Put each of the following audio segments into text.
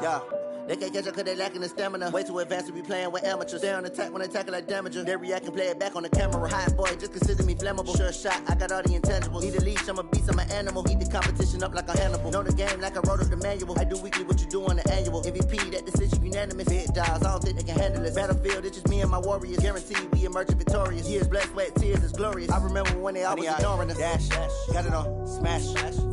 Yeah. They can't catch up cause they lacking the stamina. Way too advanced to be playing with amateurs. Stay on attack when they tackle like damager. They react and play it back on the camera. Hot boy, just consider me flammable. Sure shot, I got all the intangibles. Need a leash, I'm a beast, I'm an animal. Eat the competition up like a Hannibal. Know the game like I wrote up the manual. I do weekly what you do on the annual. MVP, that decision unanimous. Big dials, I don't think they can handle it. Battlefield, it's just me and my warriors. Guaranteed we emerging victorious. Years, blood, sweat, tears, it's glorious. I remember when they always ignoring us. Dash, got it on, smash,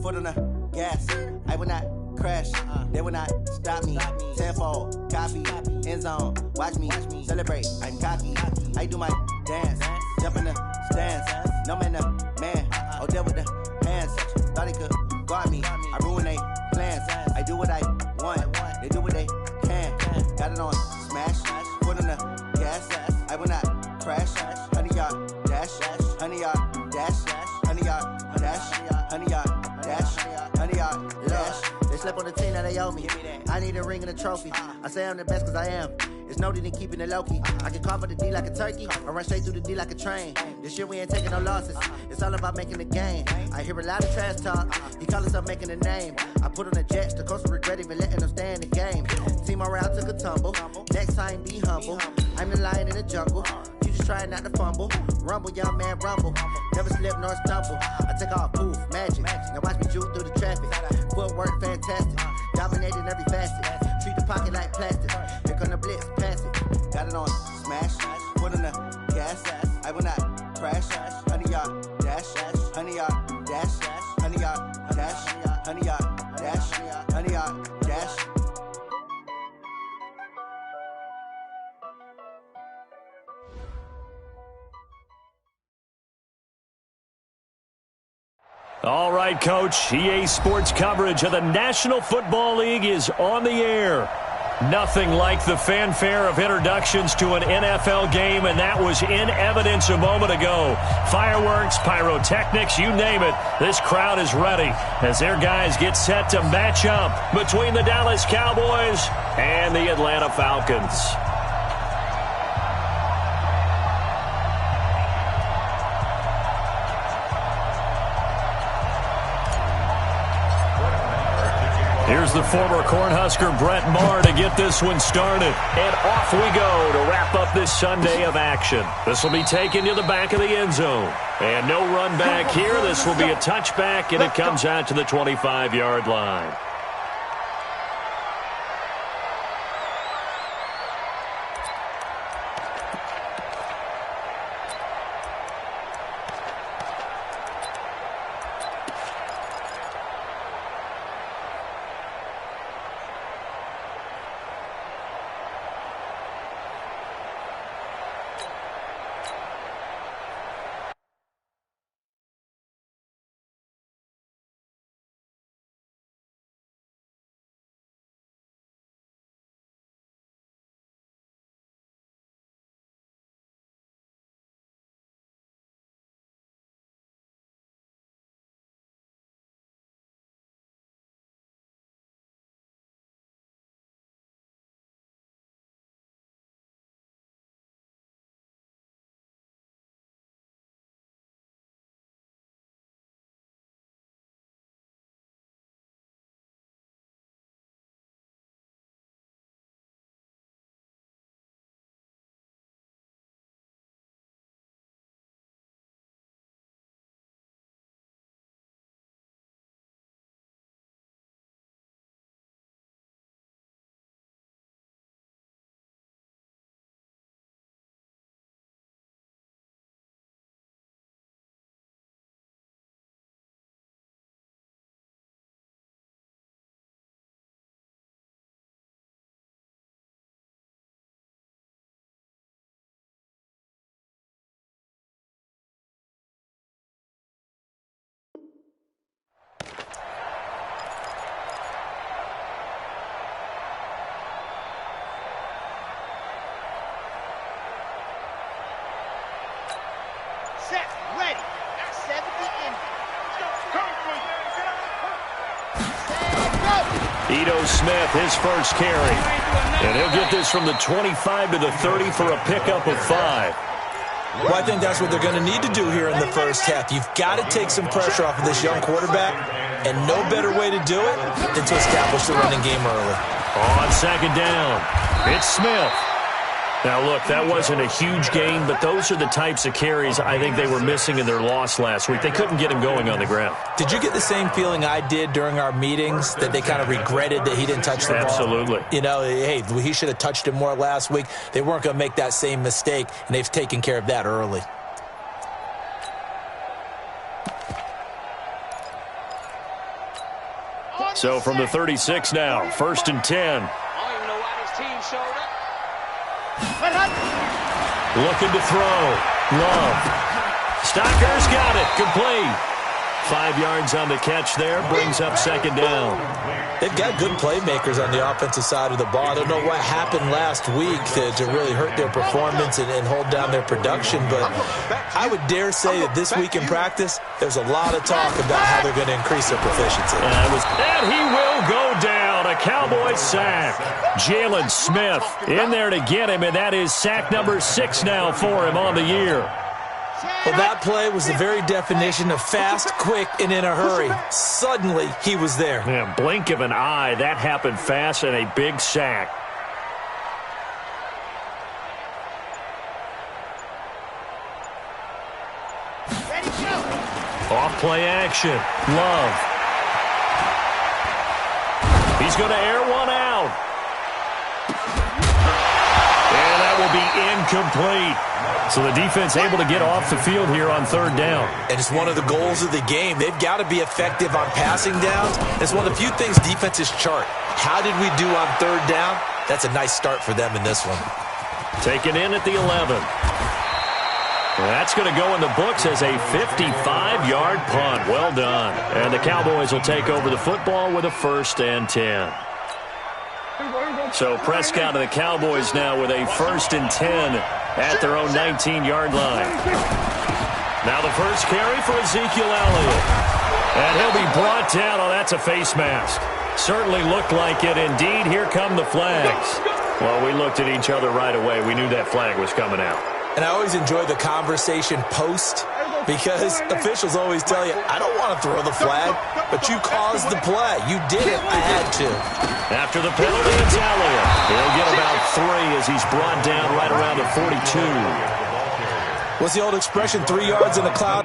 foot on the gas. I will not crash, they will not stop me. Tenfold, copy, end zone, watch me celebrate. I'm cocky, I do my dance, jump in the stands. No man, the man, oh, there with the hands. Thought he could guard me, I ruin they plans. I do what I want, they do what they can. Got it on smash, foot on the gas. I will not crash, 100-yard dash, 100-yard dash, 100-yard dash, 100-yard dash, 100-yard dash. They slept on the team, now they owe me. I need a ring and a trophy. I say I'm the best cause I am. It's no need in keeping it low-key. I can cover the D like a turkey, or run straight through the D like a train. This year we ain't taking no losses. It's all about making the game. I hear a lot of trash talk. He call himself making a name. I put on the Jets, the coach will regret even letting them stay in the game. Team morale took a tumble. Next time be humble. I'm the lion in the jungle. You just trying not to fumble. Rumble, young man, rumble. Never slip nor stumble. I take off, poof, magic. Now watch me juke through the traffic. Footwork fantastic. Dominating every facet. Treat the pocket like plastic. Here come the blitz, pass it. Got it on smash. Foot on the gas. I will not crash. 100-yard dash. 100-yard dash. 100-yard dash. 100-yard dash. 100-yard dash. All right, Coach. EA Sports coverage of the National Football League is on the air. Nothing like the fanfare of introductions to an NFL game, and that was in evidence a moment ago. Fireworks, pyrotechnics, you name it. This crowd is ready as their guys get set to match up between the Dallas Cowboys and the Atlanta Falcons. Here's the former Cornhusker Brett Maher to get this one started. And off we go to wrap up this Sunday of action. This will be taken to the back of the end zone. And no run back here. This will be a touchback, and it comes out to the 25-yard line. Set, ready, 70 in. Ito Smith, his first carry. And he'll get this from the 25 to the 30 for a pickup of 5. Well, I think that's what they're going to need to do here in the first half. You've got to take some pressure off of this young quarterback, and no better way to do it than to establish the running game early. On second down, it's Smith. Now, look, that wasn't a huge gain, but those are the types of carries I think they were missing in their loss last week. They couldn't get him going on the ground. Did you get the same feeling I did during our meetings, that they kind of regretted that he didn't touch the ball? Absolutely. You know, hey, he should have touched it more last week. They weren't going to make that same mistake, and they've taken care of that early. So from the 36 now, 1st and 10. I don't even know why this team showed up. Looking to throw. Love. Stocker's got it. Complete. 5 yards on the catch there. Brings up second down. They've got good playmakers on the offensive side of the ball. I don't know what happened last week to really hurt their performance and hold down their production, but I would dare say that this week in practice, there's a lot of talk about how they're going to increase their proficiency. And he will go down. A Cowboy sack. Jalen Smith in there to get him, and that is sack number 6 now for him on the year. Well, that play was the very definition of fast, quick, and in a hurry. Suddenly, he was there. Man, blink of an eye. That happened fast and a big sack. Off play action. Love. He's going to air one out. And that will be incomplete. So the defense able to get off the field here on 3rd down. And it's one of the goals of the game. They've got to be effective on passing downs. It's one of the few things defenses chart. How did we do on 3rd down? That's a nice start for them in this one. Taken in at the 11. That's going to go in the books as a 55-yard punt. Well done. And the Cowboys will take over the football with a 1st and 10. So Prescott and the Cowboys now with a 1st and 10 at their own 19-yard line. Now the first carry for Ezekiel Elliott. And he'll be brought down. Oh, that's a face mask. Certainly looked like it. Indeed, here come the flags. Well, we looked at each other right away. We knew that flag was coming out. And I always enjoy the conversation post, because officials always tell you, I don't want to throw the flag, but you caused the play. You did it. I had to. After the penalty, it's Elliott. He'll get about 3 as he's brought down right around the 42. What's the old expression, 3 yards in a cloud?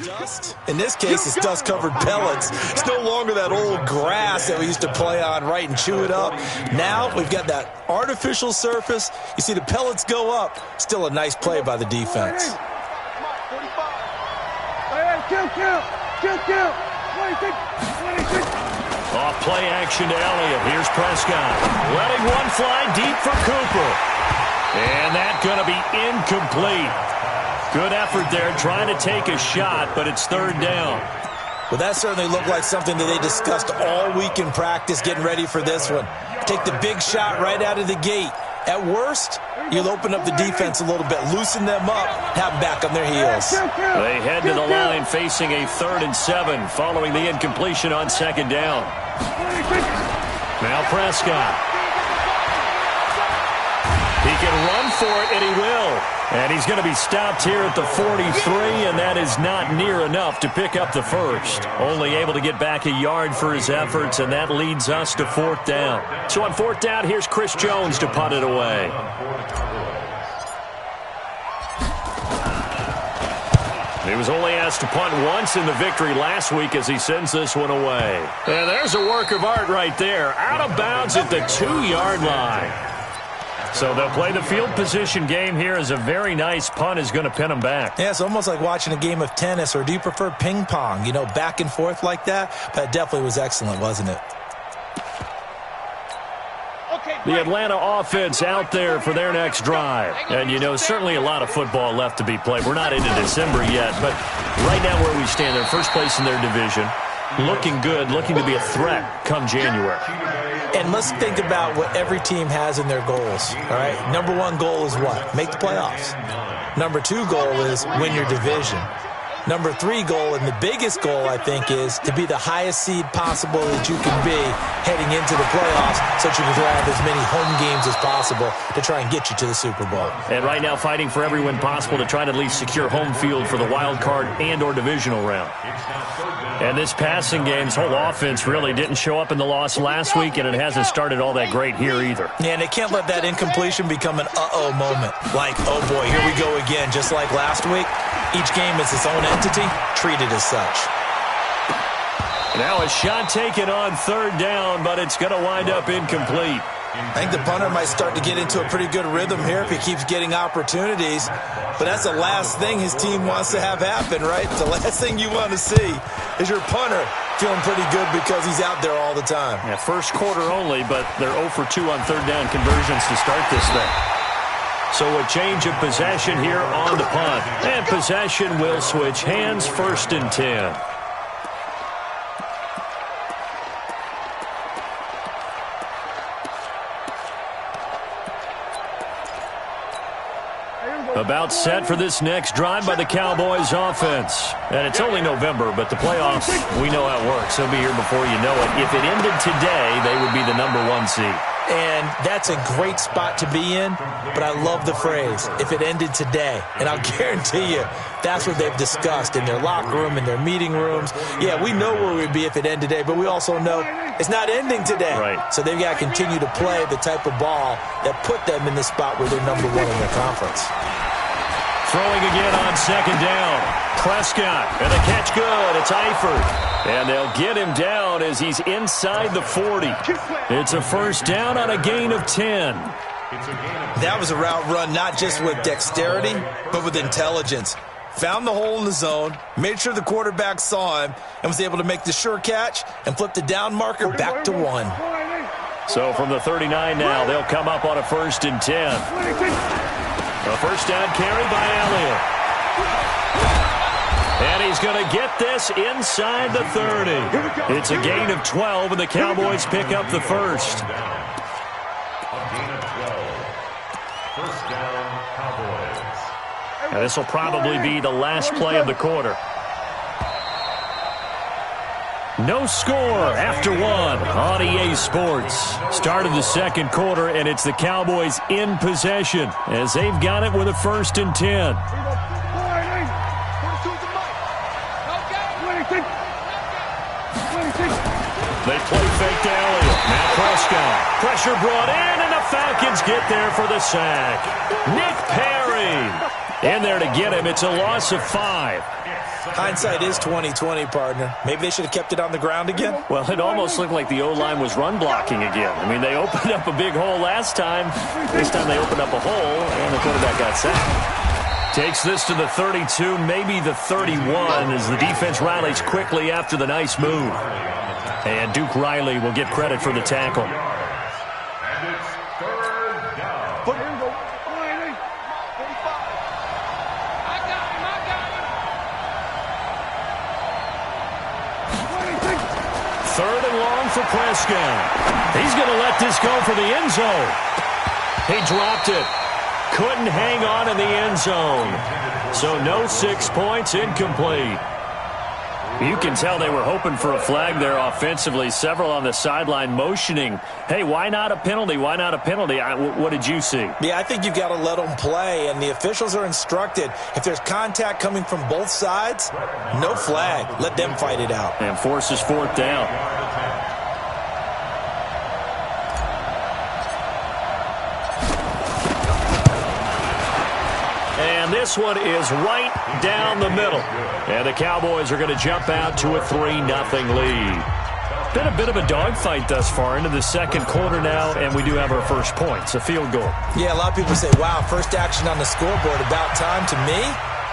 Dust. In this case, it's dust-covered pellets. It's no longer that old grass that we used to play on, right, and chew it up. Now we've got that artificial surface. You see the pellets go up. Still a nice play by the defense. Off play action to Elliott. Here's Prescott. Letting one fly deep for Cooper. And that's going to be incomplete. Good effort there, trying to take a shot, but it's 3rd down. Well, that certainly looked like something that they discussed all week in practice, getting ready for this one. Take the big shot right out of the gate. At worst, you'll open up the defense a little bit, loosen them up, have them back on their heels. They head to the line facing a 3rd and 7 following the incompletion on 2nd down. Now Prescott. He can run for it, and he will. And he's going to be stopped here at the 43, and that is not near enough to pick up the 1st. Only able to get back a yard for his efforts, and that leads us to 4th down. So on 4th down, here's Chris Jones to punt it away. He was only asked to punt once in the victory last week as he sends this one away. And there's a work of art right there. Out of bounds at the 2-yard line. So they'll play the field position game here as a very nice punt is going to pin them back. Yeah, it's almost like watching a game of tennis, or do you prefer ping pong? You know, back and forth like that? But it definitely was excellent, wasn't it? The Atlanta offense out there for their next drive. And, you know, certainly a lot of football left to be played. We're not into December yet, but right now where we stand, they're first place in their division. Looking good, looking to be a threat come January. And let's think about what every team has in their goals, all right? Number one goal is what? Make the playoffs. Number two goal is win your division. Number three goal, and the biggest goal, I think, is to be the highest seed possible that you can be heading into the playoffs so that you can have as many home games as possible to try and get you to the Super Bowl. And right now fighting for every win possible to try to at least secure home field for the wild card and or divisional round. And this passing game's whole offense really didn't show up in the loss last week, and it hasn't started all that great here either. Yeah, and they can't let that incompletion become an uh-oh moment. Like, oh boy, here we go again, just like last week. Each game is its own entity, treated as such. Now a shot taken on third down, but it's going to wind up incomplete. I think the punter might start to get into a pretty good rhythm here if he keeps getting opportunities. But that's the last thing his team wants to have happen, right? The last thing you want to see is your punter feeling pretty good because he's out there all the time. Yeah, first quarter only, but they're 0 for 2 on third down conversions to start this thing. So a change of possession here on the punt. And possession will switch hands, 1st and 10. About set for this next drive by the Cowboys offense. And it's only November, but the playoffs, we know how it works. They'll be here before you know it. If it ended today, they would be the #1 seed. And that's a great spot to be in, but I love the phrase, if it ended today. And I'll guarantee you, that's what they've discussed in their locker room, in their meeting rooms. Yeah, we know where we'd be if it ended today, but we also know it's not ending today. Right. So they've got to continue to play the type of ball that put them in the spot where they're #1 in their conference. Throwing again on 2nd down. Prescott, and the catch good. It's Eifert. And they'll get him down as he's inside the 40. It's a 1st down on a gain of 10. That was a route run not just with dexterity, but with intelligence. Found the hole in the zone, made sure the quarterback saw him, and was able to make the sure catch and flip the down marker back to 1. So from the 39 now, they'll come up on a 1st and 10. A 1st down carry by Elliott. And he's going to get this inside the 30. It's a gain of 12, and the Cowboys pick up the 1st. And this will probably be the last play of the quarter. No score after 1 on EA Sports. Start of the 2nd quarter, and it's the Cowboys in possession as they've got it with a 1st and 10. They play fake to Elliott. Now Prescott. Pressure brought in, and the Falcons get there for the sack. Nick Perry in there to get him. It's a loss of 5. Hindsight is 20/20, partner. Maybe they should have kept it on the ground again. Well, it almost looked like the O-line was run blocking again. I mean, they opened up a big hole last time. This time they opened up a hole, and the quarterback got sacked. Takes this to the 32, maybe the 31, as the defense rallies quickly after the nice move. And Duke Riley will get credit for the tackle. And it's 3rd down. Third and long for Prescott. He's going to let this go for the end zone. He dropped it. Couldn't hang on in the end zone. So no 6 points, incomplete. You can tell they were hoping for a flag there offensively. Several on the sideline motioning, hey, why not a penalty? Why not a penalty? What did you see? Yeah, I think you've got to let them play, and the officials are instructed. If there's contact coming from both sides, no flag. Let them fight it out. And forces 4th down. And this one is right down the middle. And the Cowboys are going to jump out to a 3-0 lead. Been a bit of a dogfight thus far into the 2nd quarter now, and we do have our first point. It's a field goal. Yeah, a lot of people say, wow, first action on the scoreboard, about time. To me,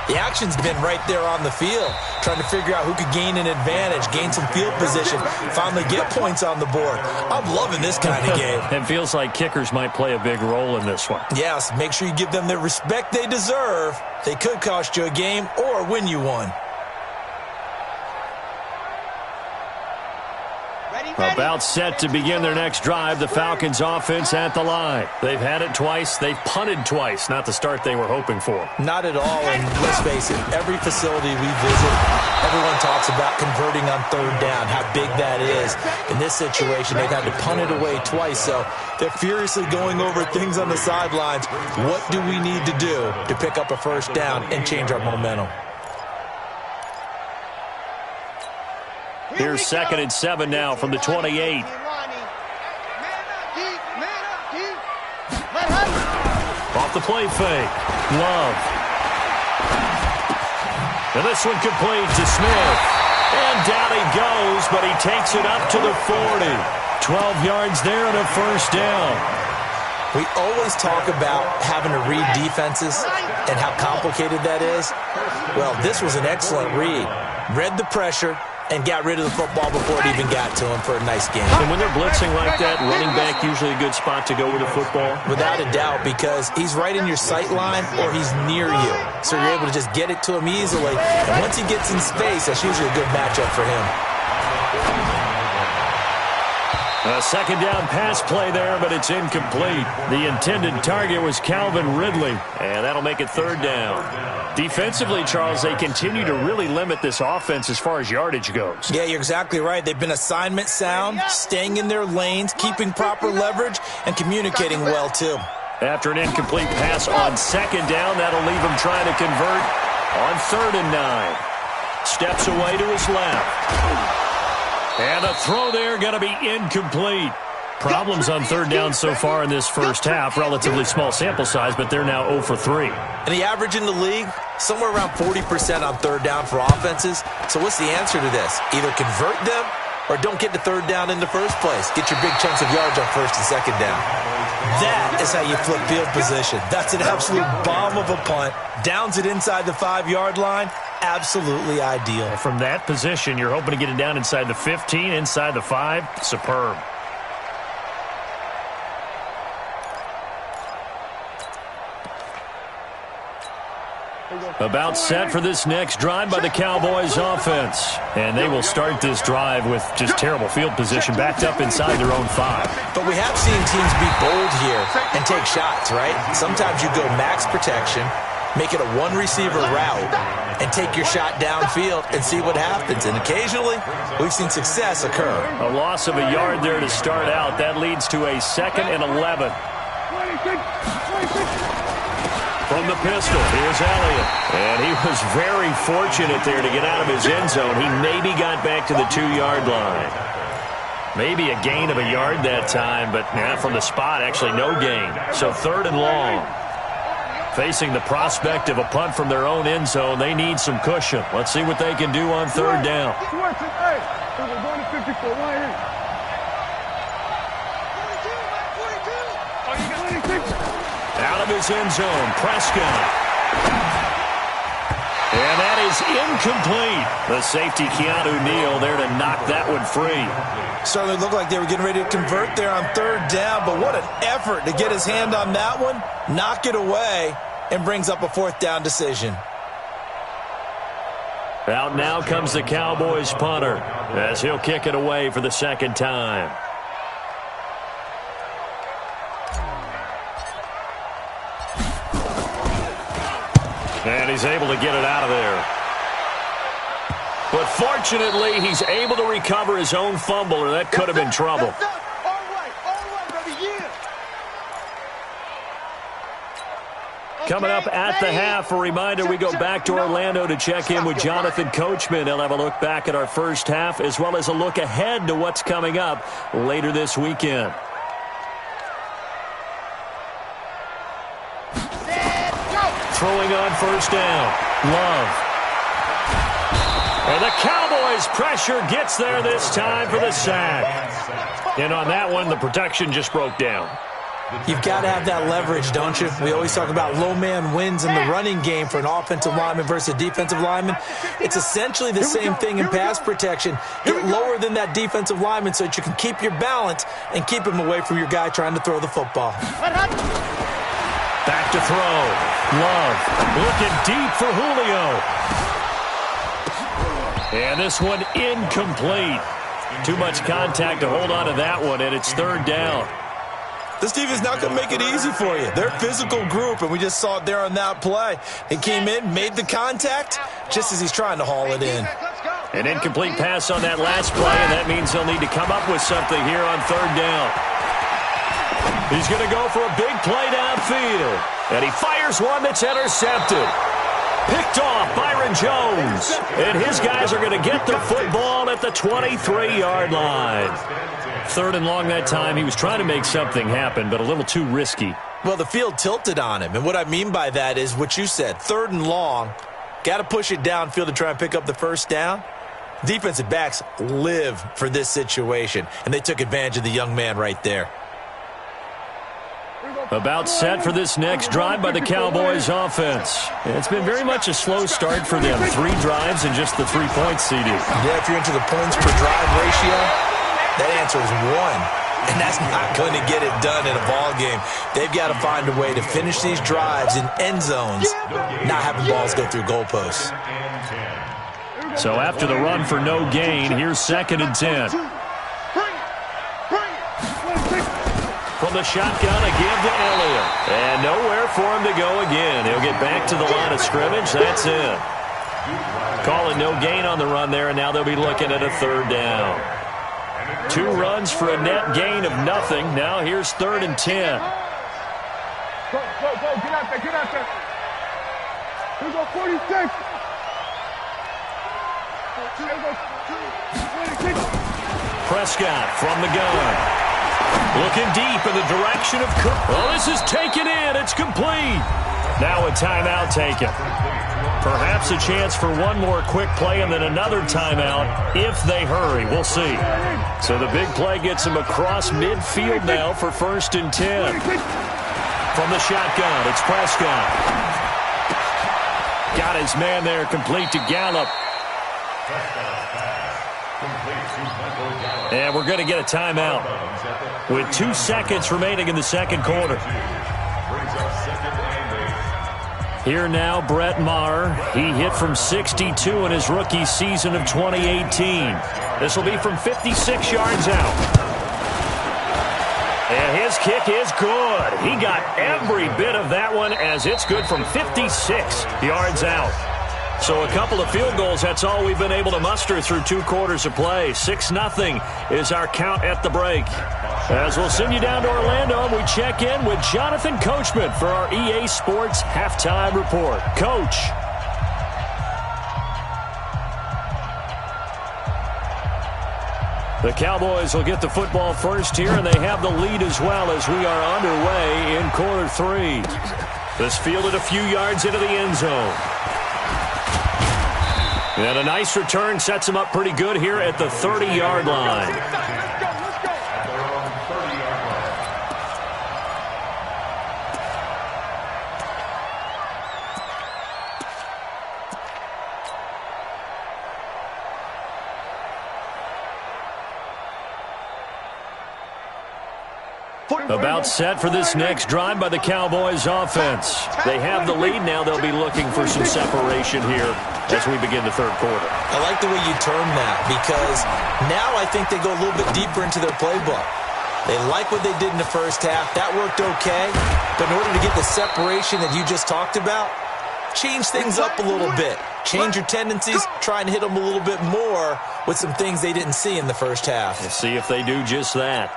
the action's been right there on the field, trying to figure out who could gain an advantage, gain some field position, finally get points on the board. I'm loving this kind of game. It feels like kickers might play a big role in this one. Yes, make sure you give them the respect they deserve. They could cost you a game or win you one. Ready? About set to begin their next drive, the Falcons offense at the line. They've had it twice. They've punted twice. Not the start they were hoping for. Not at all, and let's face it, every facility we visit, everyone talks about converting on third down, how big that is. In this situation, they've had to punt it away twice, so they're furiously going over things on the sidelines. What do we need to do to pick up a first down and change our momentum? Here's 2nd and 7 now from the 28. Off the play fake. Love. And this one complete to Smith. And down he goes, but he takes it up to the 40. 12 yards there and a first down. We always talk about having to read defenses and how complicated that is. Well, this was an excellent read. Read the pressure and got rid of the football before it even got to him for a nice game. And when they're blitzing like that, running back usually a good spot to go with the football? Without a doubt, because he's right in your sight line or he's near you. So you're able to just get it to him easily. And once he gets in space, that's usually a good matchup for him. A second down pass play there, but it's incomplete. The intended target was Calvin Ridley, and that'll make it third down. Defensively, Charles, they continue to really limit this offense as far as yardage goes. Yeah, you're exactly right. They've been assignment sound, staying in their lanes, keeping proper leverage, and communicating well, too. After an incomplete pass on second down, that'll leave him trying to convert on 3rd and 9. Steps away to his left. And a throw there going to be incomplete. Problems on 3rd down so far in this first half. Relatively small sample size, but they're now 0 for 3. And the average in the league, somewhere around 40% on 3rd down for offenses. So what's the answer to this? Either convert them or don't get to 3rd down in the first place. Get your big chunks of yards on 1st and 2nd down. That is how you flip field position. That's an absolute bomb of a punt. Downs it inside the 5-yard line. Absolutely ideal. From that position, you're hoping to get it down inside the 15, inside the 5. Superb. About set for this next drive by the Cowboys offense. And they will start this drive with just terrible field position, backed up inside their own 5. But we have seen teams be bold here and take shots, right? Sometimes you go max protection, make it a one-receiver route, and take your shot downfield and see what happens. And occasionally, we've seen success occur. A loss of a yard there to start out. That leads to a 2nd and 11. From the pistol, here's Elliott. And he was very fortunate there to get out of his end zone. He maybe got back to the 2-yard line. Maybe a gain of a yard that time, but from the spot, actually no gain. So 3rd and long. Facing the prospect of a punt from their own end zone, they need some cushion. Let's see what they can do on 3rd down. Out of his end zone, Prescott. And that is incomplete. The safety, Keanu Neal, there to knock that one free. Certainly looked like they were getting ready to convert there on 3rd down, but what an effort to get his hand on that one, knock it away, and brings up a 4th down decision. Out now comes the Cowboys punter as he'll kick it away for the 2nd time. And he's able to get it out of there. But fortunately, he's able to recover his own fumble, or that could have been trouble. Coming up at the half, a reminder, we go back to Orlando to check in with Jonathan Coachman. He'll have a look back at our first half, as well as a look ahead to what's coming up later this weekend. Throwing on 1st down. Love. And the Cowboys pressure gets there this time for the sack. And on that one, the protection just broke down. You've got to have that leverage, don't you? We always talk about low man wins in the running game for an offensive lineman versus a defensive lineman. It's essentially the same thing in pass protection. Get lower than that defensive lineman so that you can keep your balance and keep him away from your guy trying to throw the football. Back to throw. Love looking deep for Julio. And this one incomplete. Too much contact to hold on to that one, and it's third down. This defense not going to make it easy for you. They're a physical group, and we just saw it there on that play. He came in, made the contact, just as he's trying to haul it in. An incomplete pass on that last play, and that means he'll need to come up with something here on third down. He's going to go for a big play downfield, and he fires one that's intercepted. Picked off Byron Jones, and his guys are going to get the football at the 23-yard line. Third and long that time. He was trying to make something happen, but a little too risky. Well, the field tilted on him, and what I mean by that is what you said, third and long. Got to push it downfield to try and pick up the first down. Defensive backs live for this situation, and they took advantage of the young man right there. About set for this next drive by the Cowboys offense. It's been very much a slow start for them. 3 drives and just the 3 points, CD. Yeah, if you're into the points per drive ratio, that answer is 1. And that's not going to get it done in a ball game. They've got to find a way to finish these drives in end zones, not having balls go through goalposts. So after the run for no gain, here's 2nd and 10. From the shotgun, a give to Elliott. And nowhere for him to go again. He'll get back to the line of scrimmage. That's it. Calling no gain on the run there, and now they'll be looking at a third down. 2 runs for a net gain of nothing. Now here's 3rd and 10. Go, get out there, get out there. Here go 46. Prescott from the gun. Looking deep in the direction of Cook. Well, this is taken in. It's complete. Now a timeout taken. Perhaps a chance for one more quick play and then another timeout if they hurry. We'll see. So the big play gets him across midfield now for 1st and 10. From the shotgun, it's Prescott. Got his man there, complete to Gallup. And we're going to get a timeout with 2 seconds remaining in the second quarter. Here now, Brett Maher. He hit from 62 in his rookie season of 2018. This will be from 56 yards out. And his kick is good. He got every bit of that one as it's good from 56 yards out. So a couple of field goals, that's all we've been able to muster through 2 quarters of play. 6-0 is our count at the break. As we'll send you down to Orlando, and we check in with Jonathan Coachman for our EA Sports Halftime Report. Coach. The Cowboys will get the football first here, and they have the lead as well as we are underway in quarter 3. This fielded a few yards into the end zone. And a nice return sets him up pretty good here at the 30-yard line. About set for this next drive by the Cowboys offense. They have the lead now. They'll be looking for some separation here as we begin the third quarter. I like the way you term that because now I think they go a little bit deeper into their playbook. They like what they did in the first half. That worked okay. But in order to get the separation that you just talked about, change things up a little bit. Change your tendencies, try and hit them a little bit more with some things they didn't see in the first half. We'll see if they do just that.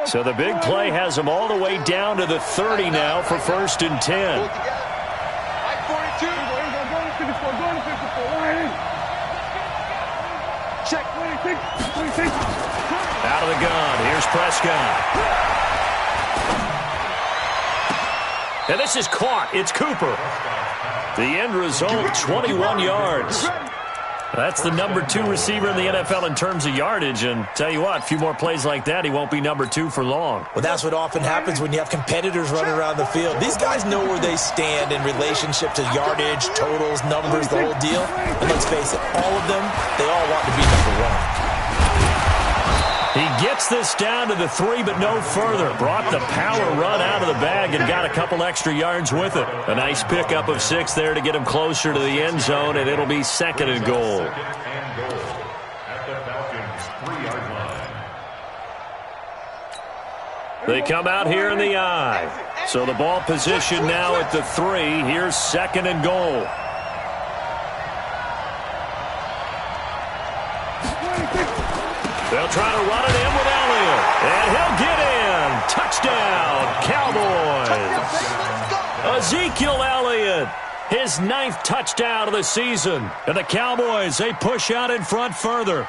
So the big play has them all the way down to the 30 now for 1st and 10. Out of the gun, here's Prescott. And this is caught. It's Cooper. The end result, 21 yards. That's the number 2 receiver in the NFL in terms of yardage. And tell you what, a few more plays like that, he won't be number 2 for long. Well, that's what often happens when you have competitors running around the field. These guys know where they stand in relationship to yardage, totals, numbers, the whole deal. And let's face it, all of them, they all want to be number 1. He gets this down to the 3, but no further. Brought the power run out of the bag and got a couple extra yards with it. A nice pickup of 6 there to get him closer to the end zone, and it'll be 2nd and goal. They come out here in the I. So the ball position now at the 3. Here's 2nd and goal. They'll try to run it in with Elliott. And he'll get in. Touchdown, Cowboys. Ezekiel Elliott, his 9th touchdown of the season. And the Cowboys, they push out in front further.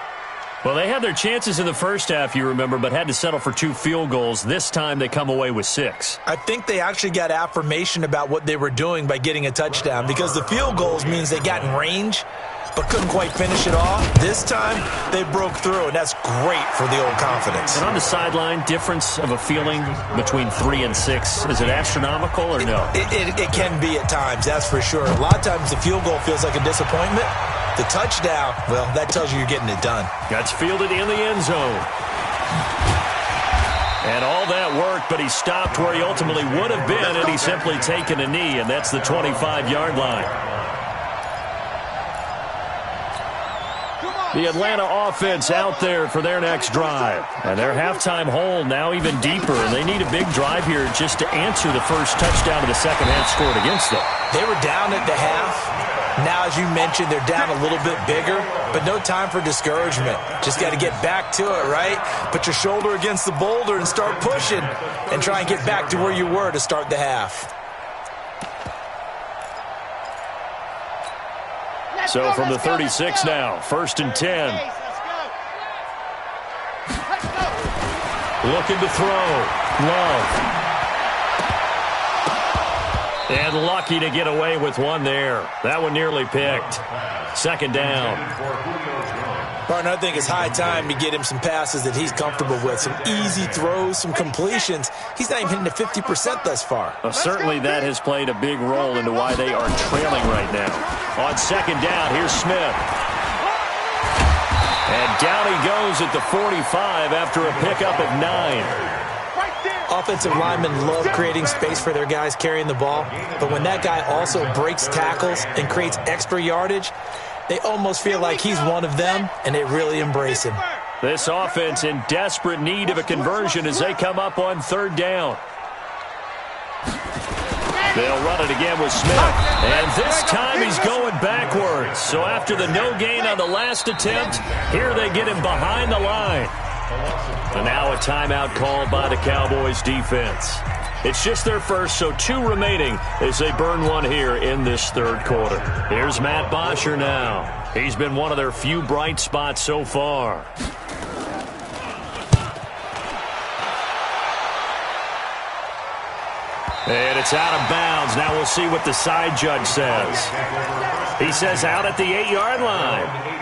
Well, they had their chances in the first half, you remember, but had to settle for 2 field goals. This time they come away with 6. I think they actually got affirmation about what they were doing by getting a touchdown, because the field goals means they got in range but couldn't quite finish it off. This time they broke through, and that's great for the old confidence. And on the sideline, difference of a feeling between 3 and 6, is it astronomical or no? It can be at times, that's for sure. A lot of times the field goal feels like a disappointment. The touchdown, well, that tells you you're getting it done. That's fielded in the end zone. And all that worked, but he stopped where he ultimately would have been, and he's simply taken a knee, and that's the 25-yard line. The Atlanta offense out there for their next drive. And their halftime hole now even deeper, and they need a big drive here just to answer the first touchdown of the second half scored against them. They were down at the half. Now, as you mentioned, they're down a little bit bigger, but no time for discouragement. Just got to get back to it, right? Put your shoulder against the boulder and start pushing and try and get back to where you were to start the half. So from the 36 now, 1st and 10. Looking to throw. Love. And lucky to get away with one there. That one nearly picked. 2nd down. Partner, I think it's high time to get him some passes that he's comfortable with. Some easy throws, some completions. He's not even hitting the 50% thus far. Well, certainly that has played a big role into why they are trailing right now. On 2nd down, here's Smith. And down he goes at the 45 after a pickup of 9. Offensive linemen love creating space for their guys carrying the ball, but when that guy also breaks tackles and creates extra yardage, they almost feel like he's one of them, and they really embrace him. This offense in desperate need of a conversion as they come up on 3rd down. They'll run it again with Smith, and this time he's going backwards. So after the no gain on the last attempt, here they get him behind the line. And now a timeout called by the Cowboys defense. It's just their first, so 2 remaining as they burn one here in this 3rd quarter. Here's Matt Bosher now. He's been one of their few bright spots so far. And it's out of bounds. Now we'll see what the side judge says. He says out at the 8-yard line.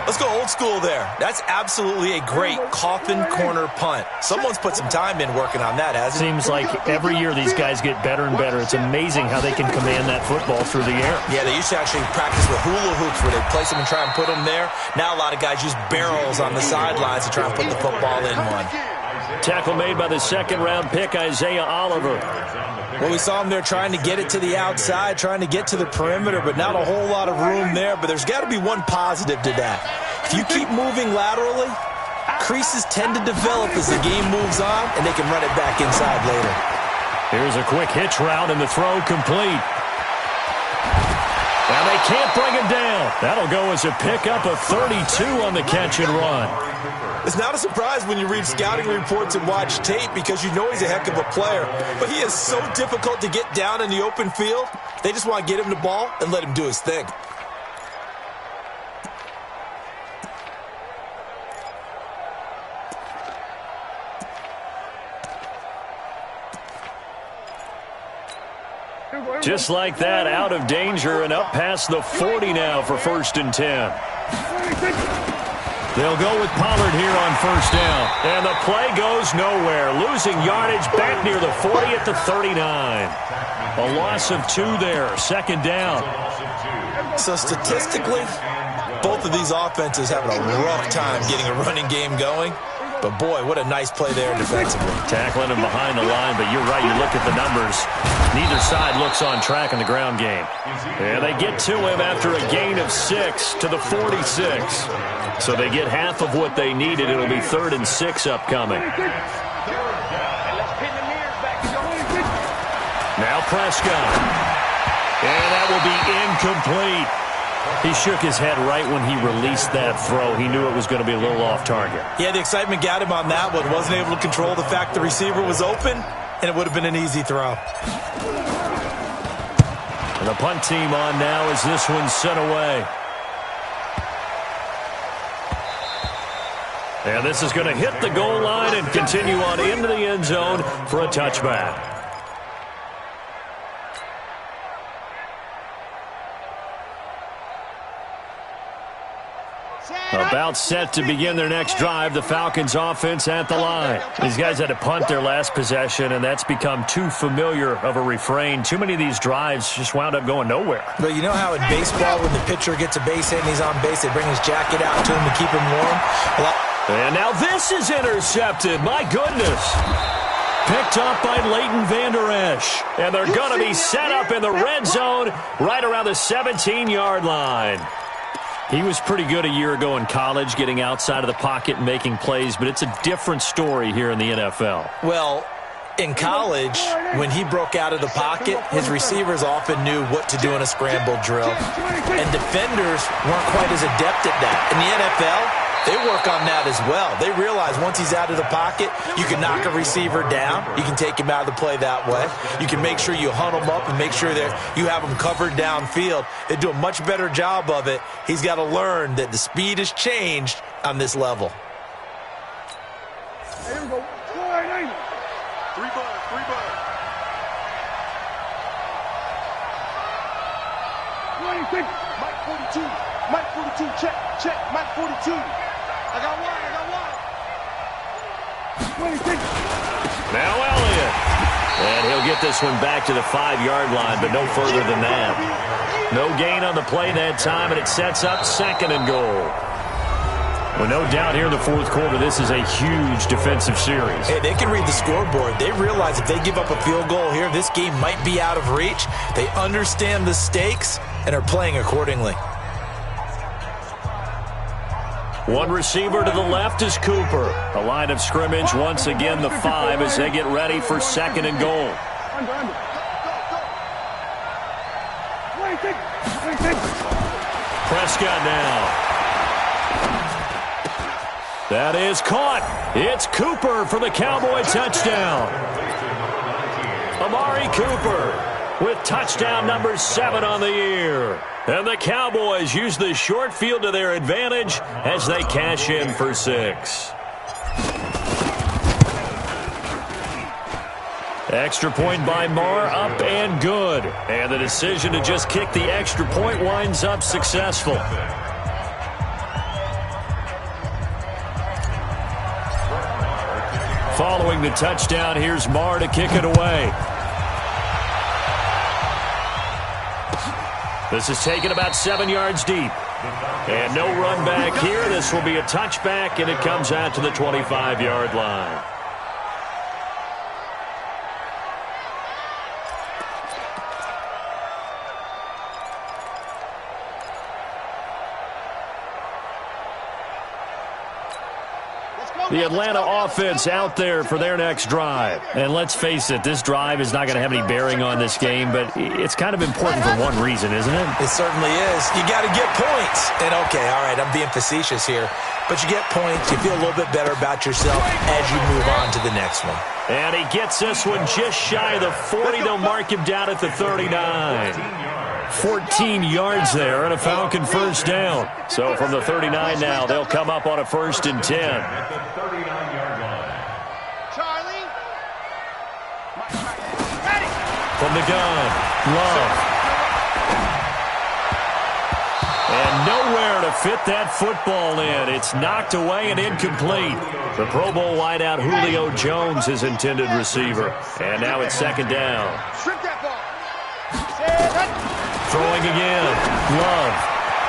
Let's go old school there. That's absolutely a great coffin corner punt. Someone's put some time in working on that, hasn't it? Seems like every year these guys get better and better. It's amazing how they can command that football through the air. Yeah, they used to actually practice with hula hoops where they place them and try and put them there. Now a lot of guys use barrels on the sidelines to try and put the football in one. Tackle made by the 2nd-round pick, Isaiah Oliver. Well, we saw him there trying to get it to the outside, trying to get to the perimeter, but not a whole lot of room there. But there's got to be one positive to that. If you keep moving laterally, creases tend to develop as the game moves on, and they can run it back inside later. Here's a quick hitch route, and the throw complete. And they can't bring him down. That'll go as a pickup of 32 on the catch and run. It's not a surprise when you read scouting reports and watch tape because you know he's a heck of a player. But he is so difficult to get down in the open field. They just want to get him the ball and let him do his thing. Just like that, out of danger and up past the 40 now for 1st and 10. They'll go with Pollard here on 1st down. And the play goes nowhere. Losing yardage back near the 40 at the 39. A loss of 2 there. 2nd down. So statistically, both of these offenses having a rough time getting a running game going. But, boy, what a nice play there defensively. Tackling him behind the line, but you're right. You look at the numbers. Neither side looks on track in the ground game. And they get to him after a gain of 6 to the 46. So they get half of what they needed. It'll be 3rd and 6 upcoming. Now Prescott. And that will be incomplete. He shook his head right when he released that throw. He knew it was going to be a little off target. Yeah, the excitement got him on that one. Wasn't able to control the fact the receiver was open, and it would have been an easy throw. And the punt team on now as this one's sent away. And this is going to hit the goal line and continue on into the end zone for a touchback. About set to begin their next drive, the Falcons offense at the line. These guys had to punt their last possession, and that's become too familiar of a refrain. Too many of these drives just wound up going nowhere. But you know how in baseball, when the pitcher gets a base hit and he's on base, they bring his jacket out to him to keep him warm? And now this is intercepted. My goodness. Picked up by Leighton Vander Esch. And they're going to be set up in the red zone right around the 17-yard line. He was pretty good a year ago in college, getting outside of the pocket and making plays, but it's a different story here in the NFL. Well, in college, when he broke out of the pocket, his receivers often knew what to do in a scramble drill. And defenders weren't quite as adept at that. In the NFL, they work on that as well. They realize once he's out of the pocket, you can knock a receiver down. You can take him out of the play that way. You can make sure you hunt him up and make sure that you have him covered downfield. They do a much better job of it. He's got to learn that the speed has changed on this level. Here we go. 3 bud. Mike 42, check, Mike 42. I got one. 26. Now Elliott. And he'll get this one back to the 5-yard line, but no further than that. No gain on the play that time, and it sets up 2nd and goal. Well, no doubt here in the 4th quarter, this is a huge defensive series. Hey, they can read the scoreboard. They realize if they give up a field goal here, this game might be out of reach. They understand the stakes and are playing accordingly. One receiver to the left is Cooper. A line of scrimmage once again the 5 as they get ready for 2nd and goal. Prescott now. That is caught. It's Cooper for the Cowboy touchdown. Amari Cooper with touchdown number 7 on the year. And the Cowboys use the short field to their advantage as they cash in for 6. Extra point by Marr, up and good. And the decision to just kick the extra point winds up successful. Following the touchdown, here's Marr to kick it away. This is taken about 7 yards deep. And no run back here. This will be a touchback, and it comes out to the 25-yard line. The Atlanta offense out there for their next drive. And let's face it, this drive is not going to have any bearing on this game, but it's kind of important for one reason, isn't it? It certainly is. You got to get points. And okay, all right, I'm being facetious here. But you get points, you feel a little bit better about yourself as you move on to the next one. And he gets this one just shy of the 40. They'll mark him down at the 39. 14 yards there and a Falcon first down. So from the 39 now, they'll come up on a 1st and 10. Charlie. From the gun, Love. And nowhere to fit that football in. It's knocked away and incomplete. The Pro Bowl wideout Julio Jones, his intended receiver. And now it's 2nd down. Strip that ball. Throwing again, Love.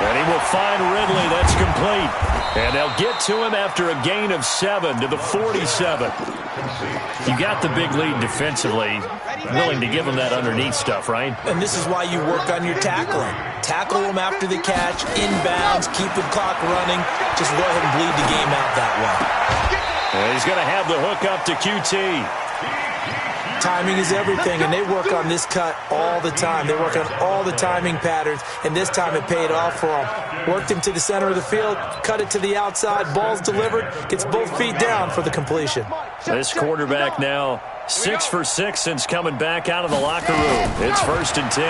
And he will find Ridley. That's complete. And they'll get to him after a gain of 7 to the 47. You got the big lead defensively. Willing to give him that underneath stuff, right? And this is why you work on your tackling. Tackle them after the catch, inbounds, keep the clock running. Just go ahead and bleed the game out that way. And he's going to have the hook up to QT. Ty, Timing is everything, and they work on this cut all the time. They work on all the timing patterns, and this time it paid off for them. Worked him to the center of the field, cut it to the outside, ball's delivered, gets both feet down for the completion. This quarterback now 6 for 6 since coming back out of the locker room. It's 1st and 10.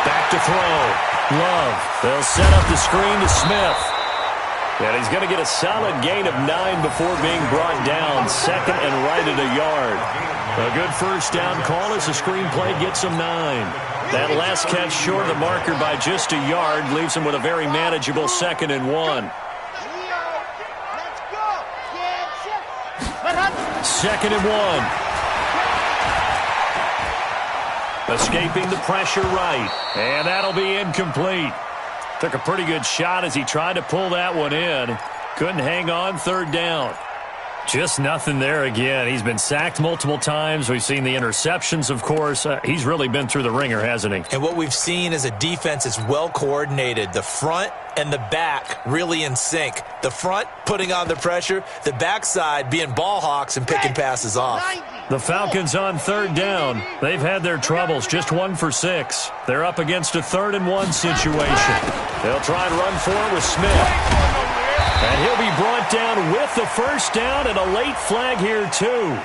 Back to throw. Love. They'll set up the screen to Smith. And he's going to get a solid gain of 9 before being brought down. 2nd and right at a yard. A good first down call as the screenplay gets him 9. That last catch short of the marker by just a yard leaves him with a very manageable 2nd and 1. 2nd and 1. Escaping the pressure right. And that'll be incomplete. Took a pretty good shot as he tried to pull that one in. Couldn't hang on, 3rd down. Just nothing there again. He's been sacked multiple times. We've seen the interceptions, of course. He's really been through the ringer, hasn't he? And what we've seen is a defense that's well coordinated. The front and the back really in sync. The front putting on the pressure. The backside being ball hawks and picking passes off. The Falcons on 3rd down. They've had their troubles. Just 1 for 6. They're up against a 3rd and 1 situation. They'll try and run for it with Smith. And he'll be brought down with the first down and a late flag here, too.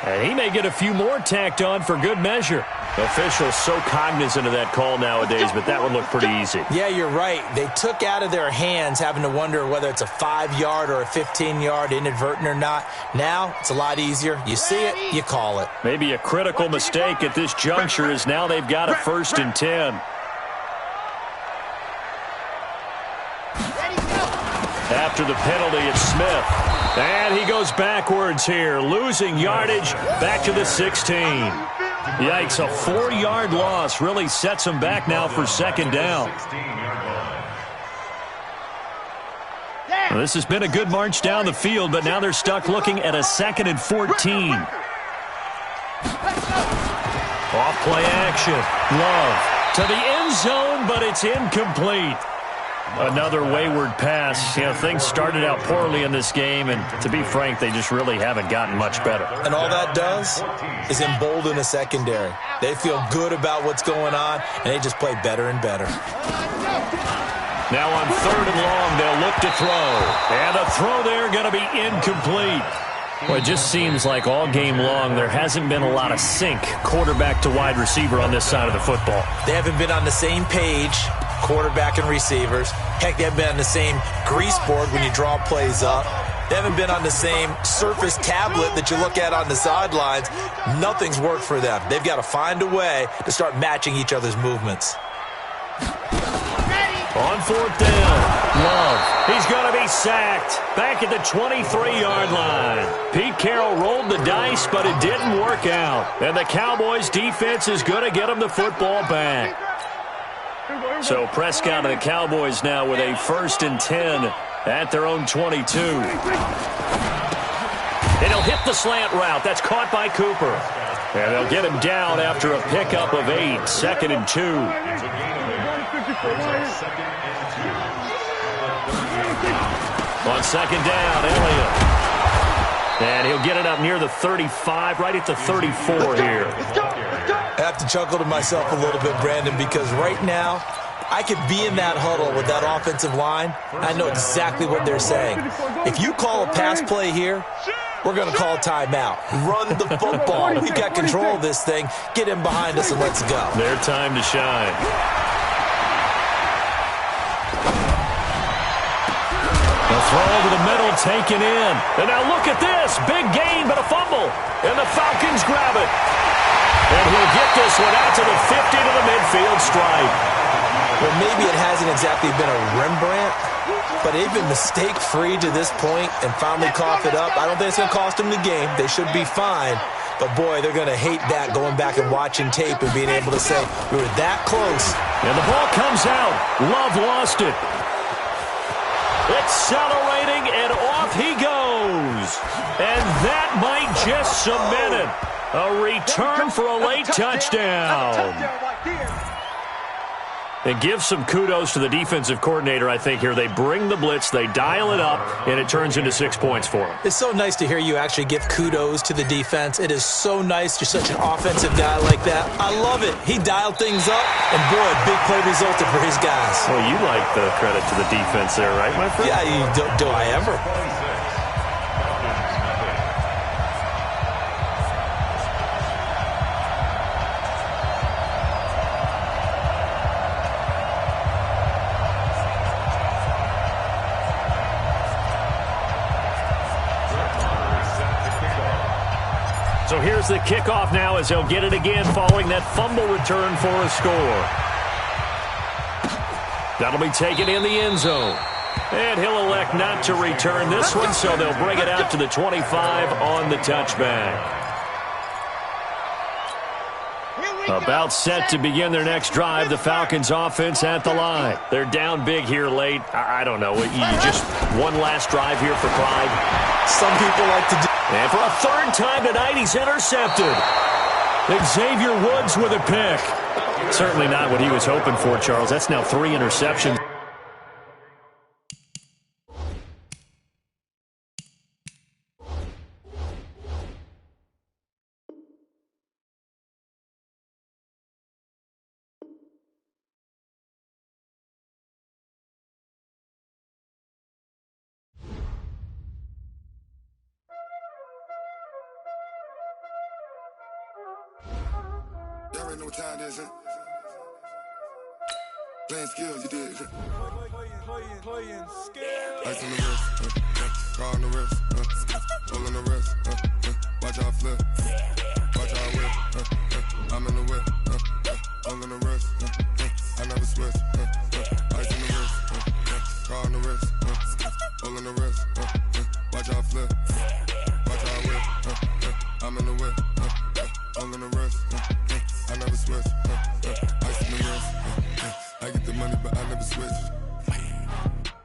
And he may get a few more tacked on for good measure. Officials so cognizant of that call nowadays, but that one looked pretty easy. Yeah, you're right. They took out of their hands having to wonder whether it's a 5-yard or a 15-yard inadvertent or not. Now, it's a lot easier. You see it, you call it. Maybe a critical mistake at this juncture is now they've got a 1st and 10. After the penalty, it's Smith. And he goes backwards here, losing yardage back to the 16. Yikes, a 4-yard loss really sets him back now for 2nd down. Well, this has been a good march down the field, but now they're stuck looking at a 2nd and 14. Off-play action. Love to the end zone, but it's incomplete. Another wayward pass. You know, things started out poorly in this game, and to be frank, they just really haven't gotten much better. And all that does is embolden a secondary. They feel good about what's going on, and they just play better and better. Now on 3rd and long, they'll look to throw. And the throw there going to be incomplete. Well, it just seems like all game long there hasn't been a lot of sync quarterback to wide receiver on this side of the football. They haven't been on the same page, quarterback and receivers. Heck, they haven't been on the same grease board when you draw plays up. They haven't been on the same surface tablet that you look at on the sidelines. Nothing's worked for them. They've got to find a way to start matching each other's movements. On 4th down, Love. He's going to be sacked back at the 23-yard line. Pete Carroll rolled the dice, but it didn't work out. And the Cowboys' defense is going to get him the football back. So Prescott and the Cowboys now with a 1st and 10 at their own 22. And he'll hit the slant route. That's caught by Cooper. And they'll get him down after a pickup of 8. 2nd and 2. On 2nd down, Elliott. And he'll get it up near the 35, right at the 34 here. I have to chuckle to myself a little bit, Brandon, because right now I could be in that huddle with that offensive line. I know exactly what they're saying. If you call a pass play here, we're going to call a timeout. Run the football. We got control of this thing. Get him behind us and let's go. Their time to shine. The throw over the middle taken in. And now look at this. Big gain, but a fumble. And the Falcons grab it. And he'll get this one out to the 50 to the midfield stripe. Well, maybe it hasn't exactly been a Rembrandt, but they've been mistake-free to this point and finally cough it up. I don't think it's going to cost them the game. They should be fine. But, boy, they're going to hate that going back and watching tape and being able to say, we were that close. And the ball comes out. Love lost it. Accelerating, and off he goes. And that might just cement it. A return for a late touchdown. And give some kudos to the defensive coordinator, I think, here. They bring the blitz, they dial it up, and it turns into 6 points for them. It's so nice to hear you actually give kudos to the defense. It is so nice. You're such an offensive guy like that. I love it. He dialed things up, and boy, a big play resulted for his guys. Well, you like the credit to the defense there, right, my friend? Yeah, do I ever? So here's the kickoff now as he'll get it again following that fumble return for a score. That'll be taken in the end zone. And he'll elect not to return this one, so they'll bring it out to the 25 on the touchback. About set to begin their next drive, the Falcons offense at the line. They're down big here late. I don't know. You just one last drive here for pride. Some people like to do. And for a third time tonight, he's intercepted. Xavier Woods with a pick. Certainly not what he was hoping for, Charles. That's now 3 interceptions. Y'all already know what time it is, huh? Playing skills, you did. Playing skills. Ice on the wrist, car on the wrist, roll on the wrist, watch out flip, watch out whip, I'm in the whip, roll on the wrist, I never switch, ice on the wrist, car on the wrist, roll on the wrist, watch out flip, watch out whip, I'm in the whip, roll on the wrist, I never switch, ice on the wrist, I get the money but I never switch.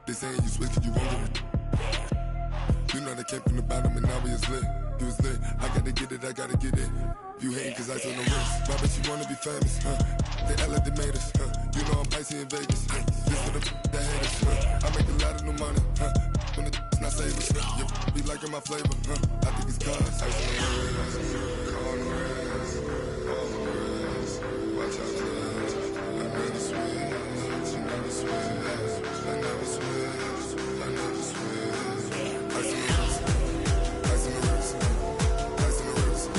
They saying you switch cause you won't get it. You know they came from the bottom and now we is lit. You was lit, I gotta get it, I gotta get it. You hating cause ice on the wrist. Why bet you wanna be famous, They act like they made us, You know I'm icy in Vegas, This for the that hate us, I make a lot of new money, When the not savers, You be liking my flavor, I think it's cause ice on the wrist, car on the wrist, all on the wrist, watch out for this. I never switch, you never switch. I never switch, I never switch. Ice on the wrist, ice on the wrist, ice on the wrist, ice on the wrist, ice on the wrist,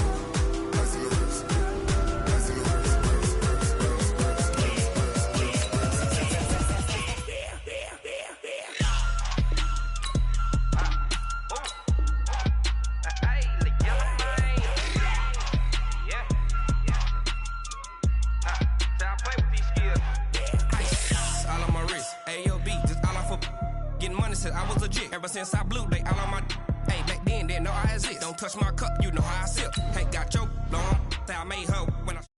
I was legit. Ever since I blew, they all on my. Hey, back then, didn't know I exist. Don't touch my cup, you know how I sip. Hey, got your long. Say I made her when I.